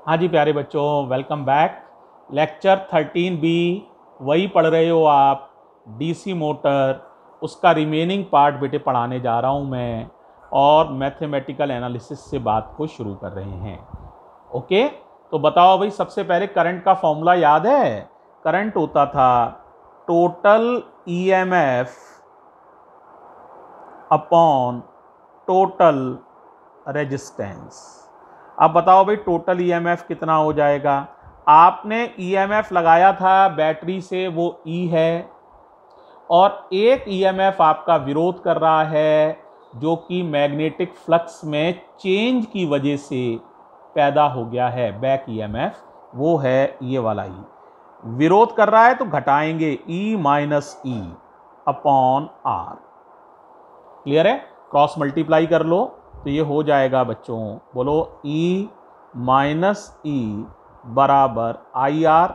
हाँ जी प्यारे बच्चों, वेलकम बैक। लेक्चर 13B वही पढ़ रहे हो आप, डीसी मोटर। उसका रिमेनिंग पार्ट बेटे पढ़ाने जा रहा हूँ मैं, और मैथमेटिकल एनालिसिस से बात को शुरू कर रहे हैं। ओके, तो बताओ भाई, सबसे पहले करंट का फॉर्मूला याद है? करंट होता था total EMF upon total resistance. अब बताओ भाई, टोटल ईएमएफ कितना हो जाएगा? आपने ईएमएफ लगाया था बैटरी से, वो ई है, और एक ईएमएफ आपका विरोध कर रहा है जो कि मैग्नेटिक फ्लक्स में चेंज की वजह से पैदा हो गया है, बैक ईएमएफ, वो है ये वाला ई। विरोध कर रहा है तो घटाएंगे E minus E upon R. Clear है? क्रॉस मल्टीप्लाई कर लो तो ये हो जाएगा बच्चों, बोलो E माइनस ई बराबर आई आर।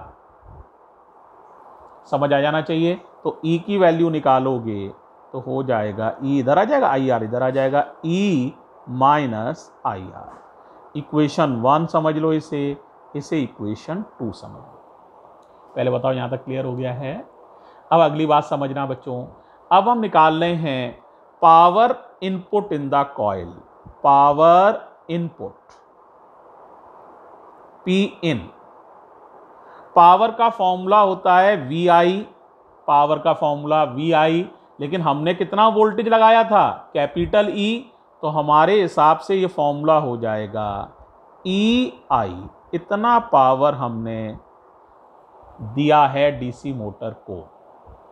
समझ आ जाना चाहिए। तो E की वैल्यू निकालोगे तो हो जाएगा E इधर आ जाएगा, आई आर इधर आ जाएगा, E minus I R. Equation 1 समझ लो इसे इक्वेशन 2 समझ लो। पहले बताओ यहाँ तक क्लियर हो गया है? अब अगली बात समझना बच्चों। अब हम निकाल रहे हैं power input in the coil. Power input P in, power का फॉर्मूला होता है वी आई। पावर का फॉर्मूला वी आई, लेकिन हमने कितना वोल्टेज लगाया था? Capital E. तो हमारे हिसाब से ये फॉर्मूला हो जाएगा ई आई। इतना पावर हमने दिया है डीसी मोटर को,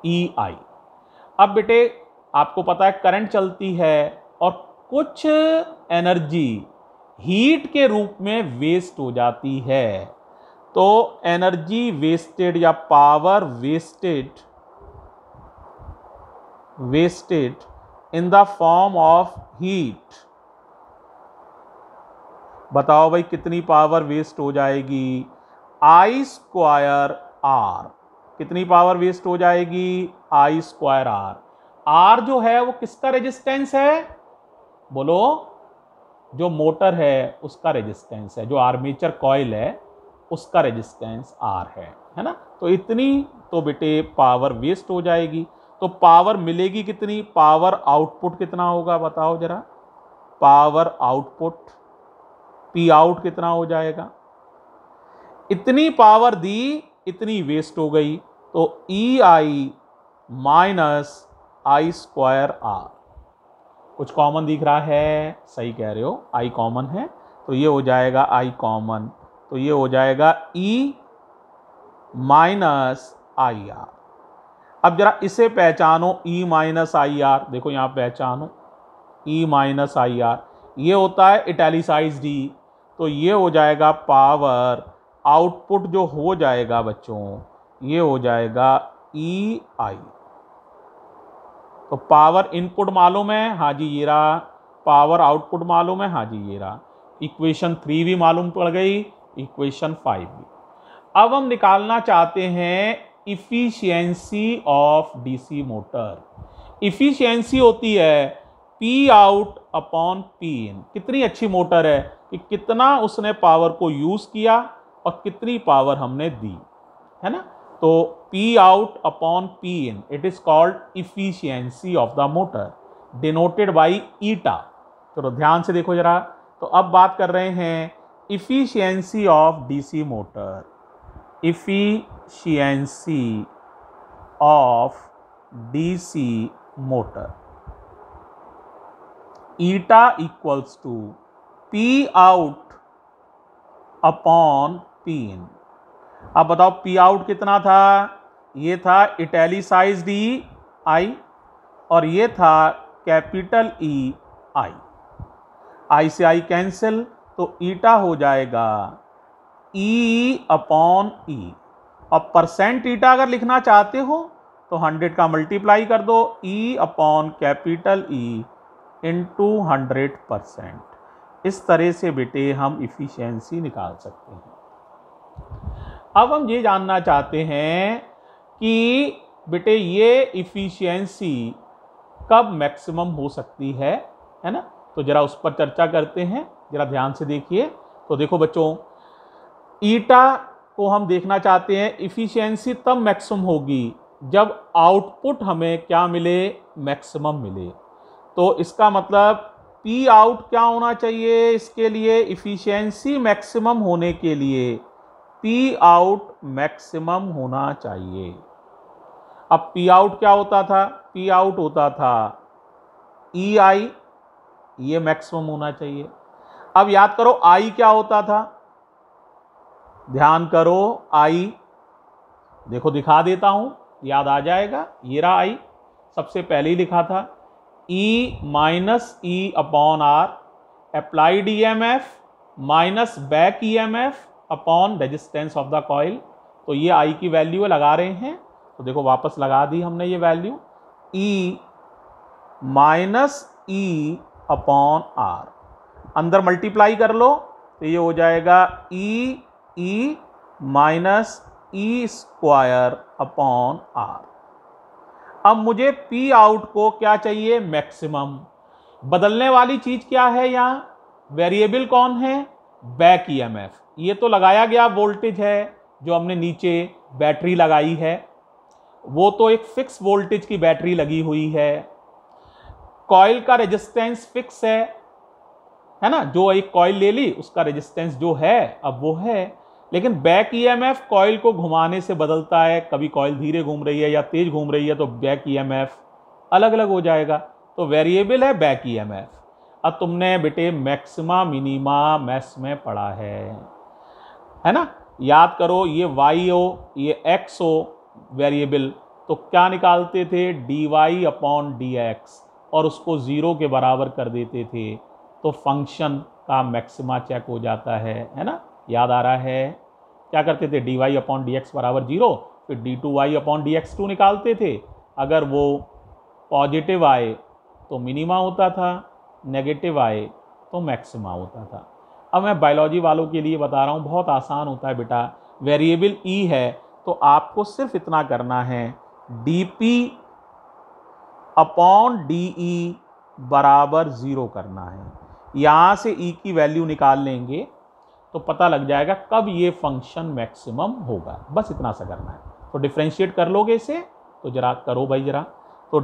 ई आई। अब बेटे आपको पता है करंट चलती है और कुछ एनर्जी हीट के रूप में वेस्ट हो जाती है। तो एनर्जी वेस्टेड या power wasted in the form of heat. बताओ भाई कितनी पावर वेस्ट हो जाएगी? I square R. कितनी पावर वेस्ट हो जाएगी? I square are. आर जो है वो किसका रेजिस्टेंस है? बोलो, जो मोटर है उसका रेजिस्टेंस है, जो आर्मेचर कॉइल है उसका रेजिस्टेंस आर है ना? तो इतनी तो बेटे पावर वेस्ट हो जाएगी। तो पावर मिलेगी कितनी? पावर आउटपुट कितना होगा बताओ जरा? पावर आउटपुट पी आउट कितना हो जाएगा? इतनी पावर दी, इतनी वेस्ट हो गई, तो ई आई माइनस आई स्क्वायर आर। कुछ कॉमन दिख रहा है? सही कह रहे हो, आई कॉमन है, तो ये हो जाएगा आई कॉमन, तो ये हो जाएगा ई माइनस आई आर। अब जरा इसे पहचानो, ई माइनस आई आर। देखो यहां पहचानो, ई माइनस आई आर, ये होता है इटैलिसाइज्ड डी। तो ये हो जाएगा पावर आउटपुट, जो हो जाएगा बच्चों ये हो जाएगा ई आई। तो पावर इनपुट मालूम है, हाँ जी ये रहा। पावर आउटपुट मालूम है, हाँ जी ये रहा। इक्वेशन 3 भी मालूम पड़ गई, इक्वेशन 5 भी। अब हम निकालना चाहते हैं efficiency of DC motor. Efficiency होती है पी आउट अपॉन पी इन। कितनी अच्छी मोटर है कि कितना उसने पावर को यूज किया और कितनी पावर हमने दी, है ना? तो P out upon P in, it is called efficiency of the motor, denoted by eta. चलो ध्यान से देखो जरा। तो अब बात कर रहे हैं efficiency of DC motor. Efficiency of DC motor, eta equals to P out upon P in. अब बताओ पी आउट कितना था? ये था इटैलिसाइज्ड ई आई, और ये था कैपिटल ई आई। आई से आई कैंसिल, तो ईटा हो जाएगा ई अपॉन ई। और परसेंट ईटा अगर लिखना चाहते हो तो 100 का मल्टीप्लाई कर दो, ई अपॉन कैपिटल ई इंटू 100%। इस तरह से बेटे हम इफिशियंसी निकाल सकते हैं। अब हम ये जानना चाहते हैं कि बेटे ये इफिशियंसी कब मैक्सिमम हो सकती है ना? तो जरा उस पर चर्चा करते हैं, जरा ध्यान से देखिए। तो देखो बच्चों, ईटा को हम देखना चाहते हैं, इफिशियंसी तब मैक्सिमम होगी जब आउटपुट हमें क्या मिले, मैक्सिमम मिले। तो इसका मतलब पी आउट क्या होना चाहिए, इसके लिए इफिशियंसी मैक्सिमम होने के लिए पी आउट मैक्सिमम होना चाहिए। अब पी आउट क्या होता था, पी आउट होता था ई आई, ये मैक्सिमम होना चाहिए। अब याद करो आई क्या होता था, ध्यान करो आई, देखो दिखा देता हूं, याद आ जाएगा। ये रहा आई, सबसे पहले ही लिखा था E minus E upon R, applied EMF minus back EMF upon resistance of the coil. तो ये आई की वैल्यू लगा रहे हैं, तो देखो वापस लगा दी हमने ये value, E minus E upon R, अंदर मल्टीप्लाई कर लो तो ये हो जाएगा E minus E square upon R. अब मुझे पी आउट को क्या चाहिए, मैक्सिमम। बदलने वाली चीज क्या है यहां, वेरिएबल कौन है, बैक EMF। ये तो लगाया गया वोल्टेज है जो हमने नीचे बैटरी लगाई है, वो तो एक फिक्स वोल्टेज की बैटरी लगी हुई है। कॉइल का रेजिस्टेंस फिक्स है ना, जो एक कॉइल ले ली उसका रेजिस्टेंस जो है अब वो है। लेकिन बैक EMF कॉइल को घुमाने से बदलता है, कभी कॉइल धीरे घूम रही है या तेज घूम रही है तो बैक EMF अलग अलग हो जाएगा। तो वेरिएबल है बैक EMF। अब तुमने बेटे मैक्सिमा मिनिमा मैथ्स में पढ़ा है ना, याद करो ये y हो ये x हो वेरिएबल, तो क्या निकालते थे, dy अपॉन dx, और उसको 0 के बराबर कर देते थे तो फंक्शन का मैक्सिमा चेक हो जाता है ना, याद आ रहा है। क्या करते थे, dy अपॉन dx बराबर 0, फिर d2y अपॉन dx2 निकालते थे। अगर वो पॉजिटिव आए तो मिनिमा होता था, नेगेटिव आए तो मैक्सिमा होता था। अब मैं बायोलॉजी वालों के लिए बता रहा हूँ, बहुत आसान होता है बेटा। वेरिएबल E है तो आपको सिर्फ इतना करना है, dp अपॉन de बराबर 0 करना है। यहाँ से E की वैल्यू निकाल लेंगे तो पता लग जाएगा कब ये फंक्शन मैक्सिमम होगा, बस इतना सा करना है। तो डिफरेंशिएट कर लोगे इसे, तो जरा करो भाई जरा, तो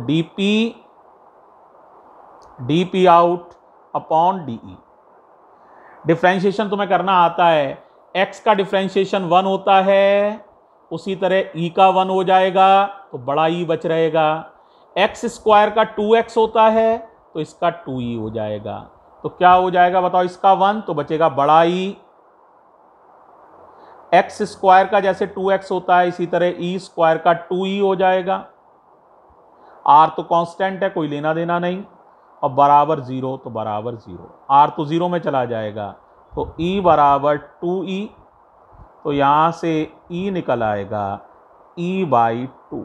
dp out upon de, differentiation तुम्हें करना आता है। x का डिफरेंशिएशन 1 होता है, उसी तरह E का 1 हो जाएगा तो बड़ा E बच रहेगा। x स्क्वायर का 2x होता है तो इसका 2e हो जाएगा। तो क्या हो जाएगा बताओ, इसका 1 तो बचेगा बड़ा E। x स्क्वायर का जैसे 2x होता है इसी तरह e स्क्वायर का 2e हो जाएगा। r तो कांस्टेंट है, कोई लेना देना नहीं, और बराबर 0 तो बराबर 0, r तो 0 में चला जाएगा तो e बराबर 2e, तो यहां से e निकल आएगा e/2,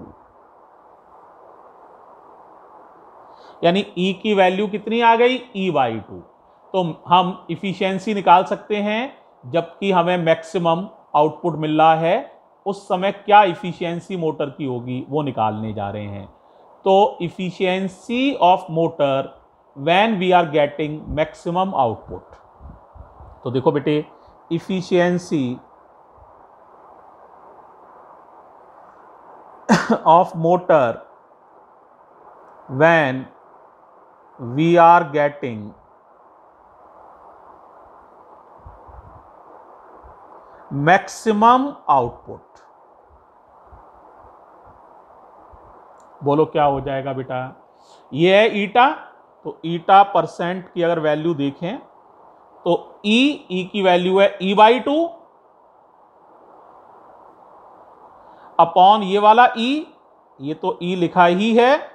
यानी e की वैल्यू कितनी आ गई, e/2। तो हम इफिशियंसी निकाल सकते हैं जबकि हमें मैक्सिमम आउटपुट मिल रहा है, उस समय क्या इफिशियंसी मोटर की होगी वो निकालने जा रहे हैं। तो efficiency of motor when we are getting maximum output, तो देखो बेटे efficiency of motor when we are getting maximum output, बोलो क्या हो जाएगा बेटा, ये है ईटा। तो ईटा परसेंट की अगर वैल्यू देखें तो ई की वैल्यू है e/2 अपॉन ये वाला e, ये तो e लिखा ही है,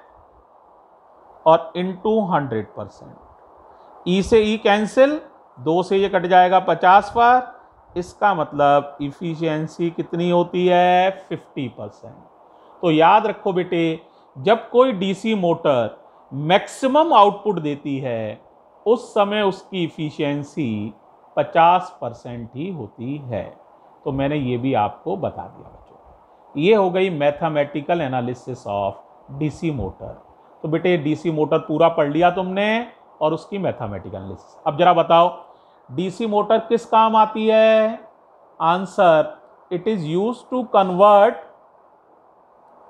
और इनटू 100%। ई से ई कैंसिल, 2 से ये कट जाएगा 50 पर, इसका मतलब इफिशियंसी कितनी होती है, 50%। तो याद रखो बेटे, जब कोई डीसी मोटर मैक्सिमम आउटपुट देती है उस समय उसकी इफिशियंसी 50% ही होती है। तो मैंने ये भी आपको बता दिया बच्चों। ये हो गई mathematical analysis of DC motor. तो बेटे डीसी मोटर पूरा पढ़ लिया तुमने और उसकी मैथमेटिकल एनालिसिस। अब जरा बताओ डीसी मोटर किस काम आती है, answer, it is use to convert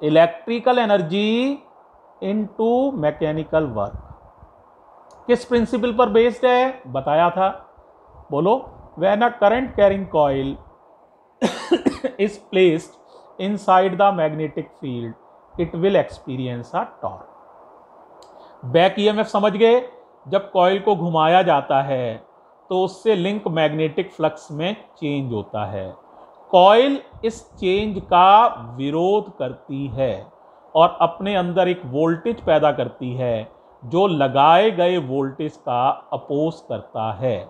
electrical energy into mechanical work. किस प्रिंसिपल पर बेस्ड है, बताया था, बोलो। When a current carrying coil is placed inside the magnetic field it will experience a torque. Back EMF समझ गए? जब coil को घुमाया जाता है तो उससे लिंक मैग्नेटिक फ्लक्स में चेंज होता है। कॉइल इस चेंज का विरोध करती है और अपने अंदर एक वोल्टेज पैदा करती है जो लगाए गए वोल्टेज का अपोज करता है।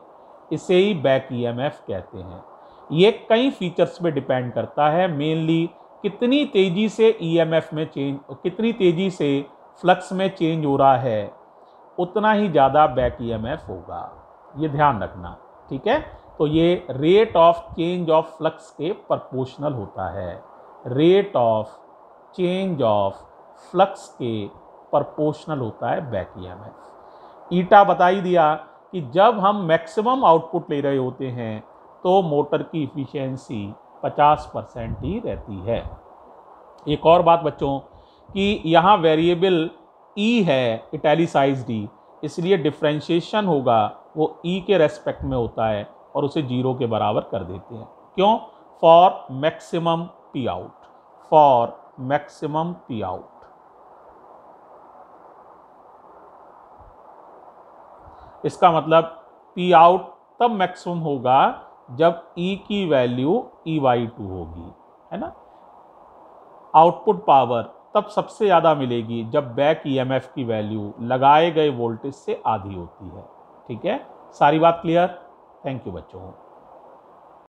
इसे ही बैक ईएमएफ कहते हैं। ये कई फीचर्स पे डिपेंड करता है, मेनली कितनी तेजी से ईएमएफ में चेंज, कितनी तेजी से फ्लक्स में चेंज हो रहा है, उतना ही ज़्यादा बैक ईएमएफ होगा। ये ध्यान रखना, ठीक है। तो ये rate of change of flux के प्रोपोर्शनल होता है। Rate of change of flux के प्रोपोर्शनल होता है बैक ईएमएफ। ईटा बता ही दिया कि जब हम मैक्सिमम आउटपुट ले रहे होते हैं तो मोटर की इफिशिएंसी 50% ही रहती है। एक और बात बच्चों कि यहाँ वेरिएबल ई है, इटैलिसाइज्ड ई, इसलिए डिफरेंशिएशन होगा वो ई के रेस्पेक्ट में होता है और उसे 0 के बराबर कर देते हैं। क्यों? For maximum P out, for maximum P out. इसका मतलब पी आउट तब मैक्सिमम होगा जब ई की वैल्यू E/2 होगी, है ना। आउटपुट पावर तब सबसे ज़्यादा मिलेगी जब बैक ईएमएफ की वैल्यू लगाए गए वोल्टेज से आधी होती है। ठीक है, सारी बात क्लियर? थैंक यू बच्चों।